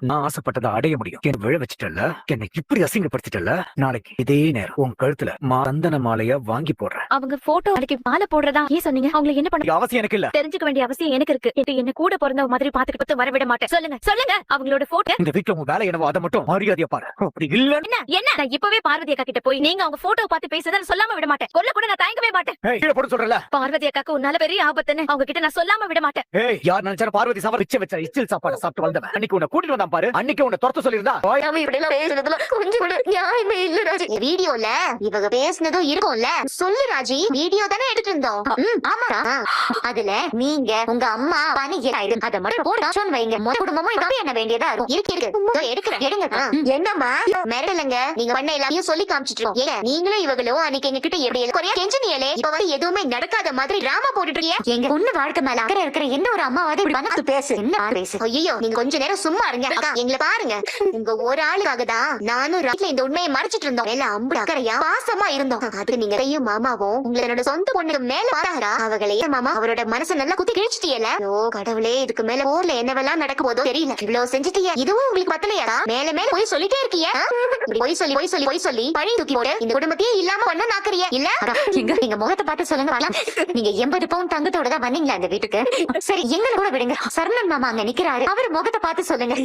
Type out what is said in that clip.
நான் ஆசைப்பட்டதை அடைய முடியும். என்ன விழ வச்சுட்டல, என்னை இப்படி அசிங்கப்படுத்திட்டல, நாளைக்கு இதே நேரம் உன் கழுத்துல சந்தன மாலைய வாங்கி போடுறேன். அவங்க போட்டோ அன்னைக்கு மாலை போடுறதா ஏன் சொன்னீங்க? அவங்களை என்ன பண்ண அவசியம் எனக்கு இல்ல. தெரிஞ்சுக்க வேண்டிய அவசியம் எனக்கு இருக்கு. என்ன கூட பிறந்த மாதிரி பாத்துட்டு வர விட மாட்டேன். சொல்லுங்க சொல்லுங்க, அவங்களோட போட்டோ. இந்த வீட்டுல உன் வேலை என்னவோ அதை மட்டும் மரியாதையா பாரு. அப்படி இல்ல என்ன நான் இப்பவே பார்வதி அக்கா கிட்ட போய் நீங்க அவங்க போட்டோ பார்த்து பேசுறத சொல்லாம விட மாட்டேன். கொல்ல கூட நான் தயங்கவே மாட்டேன். கீழே போட சொல்றல. பார்வதி அக்காக்கு உன்னால பெரிய ஆபத்துன்னு அவங்க கிட்ட நான் சொல்லாம விட மாட்டேன். யார் நினைச்சா பார்வதி சாவ வச்ச இச்சில் சாப்பாடு சாப்பிட்டு வந்தவன் அன்னைக்கு உன்னை கூட்டிட்டு வந்தான் பாரு. அன்னைக்கு உன்னை துரத்த சொல்லிருந்தா கொஞ்சம் கூட நியாயமே இல்ல ராஜி. வீடியோல இவங்க பேசுனதும் இருக்கும்ல. சொல்லு ராஜி, வீடியோ தானே எடுத்து இருந்தோம். ஆமா, அதுல நீங்க உங்க அம்மா அதை மட்டும் போட்டு வைங்க. மொத்த குடும்பமும் என்ன வேண்டியதா இருக்கும். எடுக்கிறேன் எடுங்க. என்னம்மா மிரட்டலங்க, நீங்க பண்ண எல்லாத்தையும் சொல்லி காமிச்சிட்டோம். நீங்களும் இவங்களும் அன்னைக்கு எங்க கிட்ட எப்படி குறையா கெஞ்சினியலே, இப்ப வந்து எதுவுமே நடக்காத மாதிரி டிராமா போட்டுட்டு இருக்கீங்க. எங்க பொண்ணு வாழ்க்கை மேல அக்கறை இருக்கிற என்ன ஒரு அம்மாவாவது இப்படி வந்து பேசு. என்ன பேசு? ஐயோ, நீங்க கொஞ்ச நேரம் சும்மா இருங்க. எங்களை பாருங்க, உங்க ஒரு ஆளுக்காக தான் நானும் ராஜ்ல இந்த உண்மையை மறைச்சிட்டு இருந்தோம். எல்லாம் அம்பு அக்கறையா பாசமா இருந்தோம். அது நீங்க கையும் மாமாவும் உங்களோட சொந்த பொண்ணுக்கு மேல பாராரா அவங்களே மாமா அவரோட மனசை நல்லா குத்தி கிழிச்சிட்டியல. ஓ கடவுளே, இதுக்கு மேல ஊர்ல என்னவெல்லாம் நடக்க போதோ தெரியல. இவ்வளவு செஞ்சுட்டியா? இதுவும் உங்களுக்கு பத்தலையா? மேல மேல போய் சொல்லிட்டே இருக்கியா? போய் சொல்லி போய் சொல்லி போய் சொல்லி பழி தூக்கி போட இந்த குடும்பத்தையே இல்லாம பண்ண நாக்குறிய இல்ல? நீங்க முகத்தை பார்த்து சொல்லுங்க. நீங்க 80 பவுன் தங்கத்தோட தான் வந்தீங்களா அந்த வீட்டுக்கு? சரி, எங்களை கூட விடுங்க. சரவணன் மாமா அங்க நிக்கிறாரு, அவர் முகத்தை பார்த்து சொல்லுங்க.